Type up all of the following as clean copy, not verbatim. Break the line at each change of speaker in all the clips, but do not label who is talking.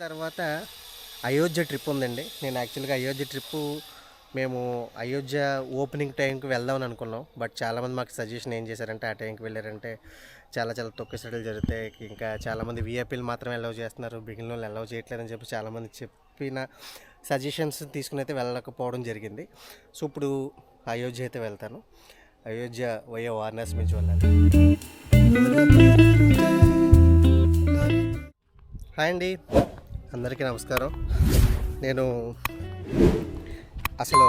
తర్వాత అయోధ్య ట్రిప్ ఉందండి. నేను యాక్చువల్గా అయోధ్య ట్రిప్పు మేము అయోధ్య ఓపెనింగ్ టైంకి వెళ్దామని అనుకున్నాం. బట్ చాలామంది మాకు సజెషన్ ఏం చేశారంటే ఆ టైంకి వెళ్ళారంటే చాలా చాలా తొక్కిసడులు జరుగుతాయి, ఇంకా చాలామంది వీఐపీలు మాత్రం అలౌ చేస్తున్నారు, మిగిలిన వాళ్ళు అలౌ చేయట్లేదని చెప్పి చాలామంది చెప్పిన సజెషన్స్ తీసుకుని అయితే వెళ్ళకపోవడం జరిగింది. సో ఇప్పుడు అయోధ్య అయితే వెళ్తాను. అయోధ్య వయో వారణాసి నుంచి వెళ్ళాలి. హాయ్ అండి, అందరికీ నమస్కారం. నేను అసలు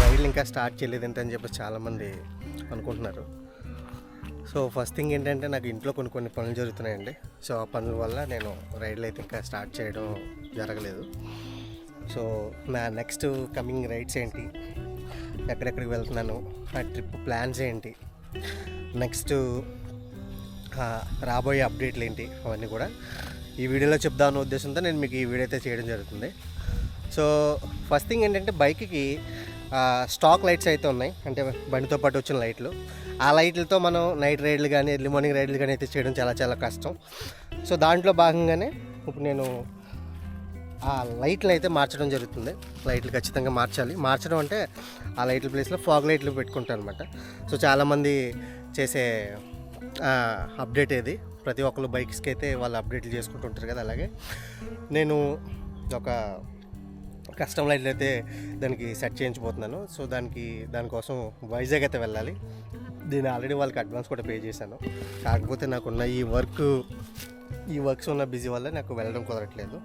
రైళ్ళు ఇంకా స్టార్ట్ చేయలేదంటే చెప్పి చాలామంది అనుకుంటున్నారు. సో ఫస్ట్ థింగ్ ఏంటంటే నాకు ఇంట్లో కొన్ని పనులు జరుగుతున్నాయండి. సో ఆ పనుల వల్ల నేను రైళ్ళు అయితే ఇంకా స్టార్ట్ చేయడం జరగలేదు. సో నా నెక్స్ట్ కమింగ్ రైడ్స్ ఏంటి, ఎక్కడెక్కడికి వెళ్తున్నాను, ఆ ట్రిప్ ప్లాన్స్ ఏంటి, నెక్స్ట్ రాబోయే అప్డేట్లు ఏంటి, అవన్నీ కూడా ఈ వీడియోలో చెప్దామన్న ఉద్దేశంతో నేను మీకు ఈ వీడియో అయితే చేయడం జరుగుతుంది. సో ఫస్ట్ థింగ్ ఏంటంటే బైక్కి స్టాక్ లైట్స్ అయితే ఉన్నాయి, అంటే బండితో పాటు వచ్చిన లైట్లు. ఆ లైట్లతో మనం నైట్ రైడ్లు కానీ ఎర్లీ మార్నింగ్ రైడ్లు కానీ అయితే చేయడం చాలా చాలా కష్టం. సో దాంట్లో భాగంగానే ఇప్పుడు నేను ఆ లైట్లు అయితే మార్చడం జరుగుతుంది. లైట్లు ఖచ్చితంగా మార్చడం అంటే ఆ లైట్ల ప్లేస్లో ఫాగ్ లైట్లు పెట్టుకుంటాను అనమాట. సో చాలామంది చేసే అప్డేట్ ఏది, ప్రతి ఒక్కరు బైక్స్కి అయితే వాళ్ళు అప్డేట్లు చేసుకుంటుంటారు కదా, అలాగే నేను ఒక కస్టమ్ లైట్లు అయితే దానికి సెట్ చేయించబోతున్నాను. సో దానికోసం వైజాగ్ అయితే వెళ్ళాలి. దీన్ని ఆల్రెడీ వాళ్ళకి అడ్వాన్స్ కూడా పే చేశాను. కాకపోతే నాకున్న ఈ వర్క్స్ ఉన్న బిజీ వల్ల నాకు వెళ్ళడం కుదరట్లేదు.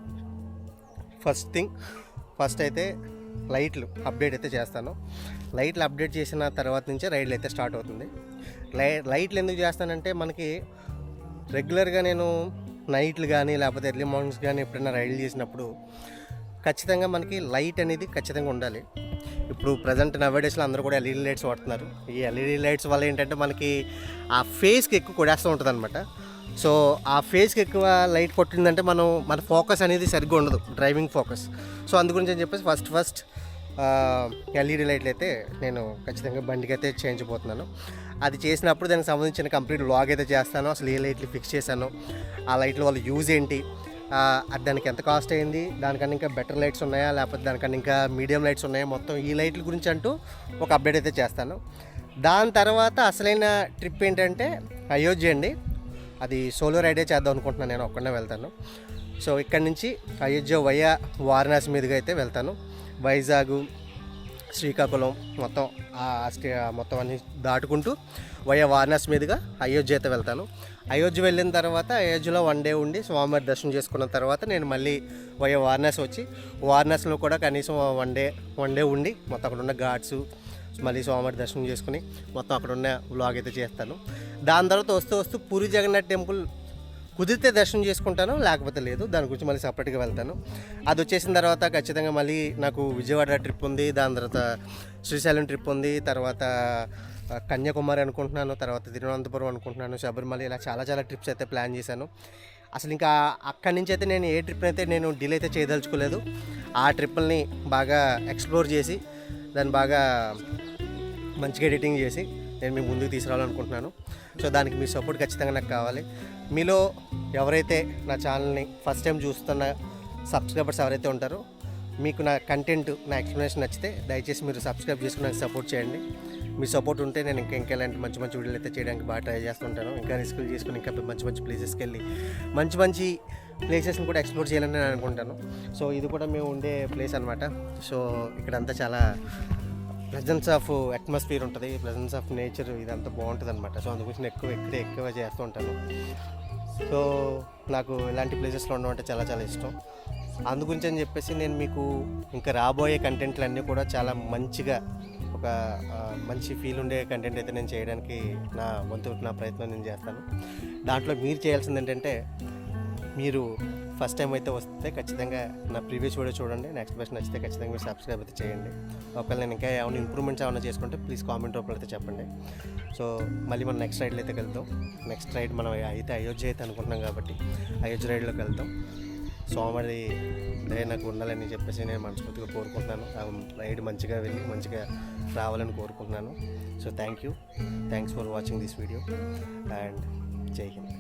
ఫస్ట్ అయితే లైట్లు అప్డేట్ అయితే చేస్తాను. లైట్లు అప్డేట్ చేసిన తర్వాత నుంచే రైడ్లు అయితే స్టార్ట్ అవుతుంది. లైట్లు ఎందుకు చేస్తానంటే మనకి రెగ్యులర్గా నేను నైట్లు కానీ లేకపోతే ఎర్లీ మార్నింగ్స్ కానీ ఎప్పుడైనా రైడ్లు చేసినప్పుడు ఖచ్చితంగా మనకి లైట్ అనేది ఖచ్చితంగా ఉండాలి. ఇప్పుడు ప్రజెంట్ నవేడేస్లో అందరూ కూడా ఎల్ఈడీ లైట్స్ వాడుతున్నారు. ఈ ఎల్ఈడీ లైట్స్ వల్ల ఏంటంటే మనకి ఆ ఫేస్కి ఎక్కువ కొడేస్తూ ఉంటుంది అనమాట. సో ఆ ఫేస్కి ఎక్కువ లైట్ కొట్టిందంటే మన ఫోకస్ అనేది సరిగ్గా ఉండదు, డ్రైవింగ్ ఫోకస్. సో అందుగురించి అని చెప్పేసి ఫస్ట్ ఎల్ఈడీ లైట్లు అయితే నేను ఖచ్చితంగా బండికి అయితే చేయించబోతున్నాను. అది చేసినప్పుడు దానికి సంబంధించిన కంప్లీట్ వ్లాగ్ అయితే చేస్తాను. అసలు ఏ లైట్లు ఫిక్స్ చేశాను, ఆ లైట్ల వల్ల యూజ్ ఏంటి, దానికి ఎంత కాస్ట్ అయింది, దానికన్నా ఇంకా బెటర్ లైట్స్ ఉన్నాయా లేకపోతే దానికన్నా ఇంకా మీడియం లైట్స్ ఉన్నాయా, మొత్తం ఈ లైట్ల గురించి అంటూ ఒక అప్డేట్ అయితే చేస్తాను. దాని తర్వాత అసలైన ట్రిప్ ఏంటంటే అయోధ్య అండి. అది సోలో రైడే చేద్దాం అనుకుంటున్నాను, నేను ఒక్కడే వెళ్తాను. సో ఇక్కడి నుంచి అయోధ్య వయా వారణాసి మీదుగా అయితే వెళ్తాను. వైజాగ్, శ్రీకాకుళం మొత్తం అన్ని దాటుకుంటూ వయా వారణాసి మీదుగా అయోధ్య అయితే వెళ్తాను. అయోధ్య వెళ్ళిన తర్వాత అయోధ్యలో 1 డే ఉండి స్వామివారి దర్శనం చేసుకున్న తర్వాత నేను మళ్ళీ వయా వారణాసి వచ్చి వారణాసిలో కూడా కనీసం 1 డే ఉండి మొత్తం అక్కడ ఉన్న ఘాట్స్ మళ్ళీ స్వామివారి దర్శనం చేసుకుని మొత్తం అక్కడ ఉన్న వ్లాగ్ అయితే చేస్తాను. దాని తర్వాత వస్తూ పూరి జగన్నాథ్ టెంపుల్ కుదిరితే దర్శనం చేసుకుంటాను, లేకపోతే లేదు. దాని గురించి మళ్ళీ సపరేట్గా వెళ్తాను. అది వచ్చేసిన తర్వాత ఖచ్చితంగా మళ్ళీ నాకు విజయవాడ ట్రిప్ ఉంది, దాని తర్వాత శ్రీశైలం ట్రిప్ ఉంది, తర్వాత కన్యాకుమారి అనుకుంటున్నాను, తర్వాత తిరువనంతపురం అనుకుంటున్నాను, శబరిమల, ఇలా చాలా చాలా ట్రిప్స్ అయితే ప్లాన్ చేశాను. అసలు ఇంకా అక్కడి నుంచి అయితే నేను ఏ ట్రిప్ని అయితే నేను డీల్ అయితే చేయదలుచుకోలేదు. ఆ ట్రిప్పుల్ని బాగా ఎక్స్ప్లోర్ చేసి దాన్ని బాగా మంచిగా ఎడిటింగ్ చేసి నేను మీ ముందుకు తీసుకురావాలనుకుంటున్నాను. సో దానికి మీ సపోర్ట్ ఖచ్చితంగా నాకు కావాలి. మీలో ఎవరైతే నా ఛానల్ని ఫస్ట్ టైం చూస్తున్న సబ్స్క్రైబర్స్ ఎవరైతే ఉంటారో, మీకు నా కంటెంట్, నా ఎక్స్ప్లెనేషన్ నచ్చితే దయచేసి మీరు సబ్స్క్రైబ్ చేసుకుని నాకు సపోర్ట్ చేయండి. మీ సపోర్ట్ ఉంటే నేను ఇంకా ఇలాంటి మంచి వీడియోలు అయితే చేయడానికి బాగా ట్రై చేస్తుంటాను. ఇంకా రిస్కులు చేసుకుని ఇంకా మంచి ప్లేసెస్కి వెళ్ళి మంచి ప్లేసెస్ని కూడా ఎక్స్ప్లోర్ చేయాలని నేను అనుకుంటాను. సో ఇది కూడా మేము ఉండే ప్లేస్ అనమాట. సో ఇక్కడంతా చాలా ప్రెజెన్స్ ఆఫ్ అట్మాస్ఫియర్ ఉంటుంది, ప్రెజెన్స్ ఆఫ్ నేచర్, ఇదంతా బాగుంటుంది అనమాట. సో అందుకోసం ఎక్కువ చేస్తూ ఉంటాను. సో నాకు ఇలాంటి ప్లేసెస్లో ఉండడం అంటే చాలా చాలా ఇష్టం. అందుగురించి అని చెప్పేసి నేను మీకు ఇంకా రాబోయే కంటెంట్లు అన్నీ కూడా చాలా మంచిగా ఒక మంచి ఫీల్ ఉండే కంటెంట్ అయితే నేను చేయడానికి నా ప్రయత్నం నేను చేస్తాను. దాంట్లో మీరు చేయాల్సింది ఏంటంటే, మీరు ఫస్ట్ టైం అయితే వస్తే ఖచ్చితంగా నా ప్రీవియస్ వీడియో చూడండి. నెక్స్ట్ బెస్ట్ నచ్చితే ఖచ్చితంగా మీరు సబ్స్క్రైబ్ అయితే చేయండి. ఒకవేళ నేను ఇంకా ఏమైనా ఇంప్రూవ్మెంట్స్ ఏమైనా చేసుకుంటే ప్లీజ్ కామెంట్ రూపంలో అయితే చెప్పండి. సో మళ్ళీ మనం నెక్స్ట్ రైడ్లో అయితే వెళ్తాం. నెక్స్ట్ రైడ్ మనం అయితే అయోధ్య అయితే అనుకుంటున్నాం కాబట్టి అయోధ్య రైడ్లోకి వెళ్తాం. స్వామివారి దయ నాకు ఉండాలని చెప్పేసి నేను మనస్ఫూర్తిగా కోరుకుంటున్నాను. రైడ్ మంచిగా వెళ్ళి మంచిగా రావాలని కోరుకుంటున్నాను. So thanks for watching this video and జై హింద్.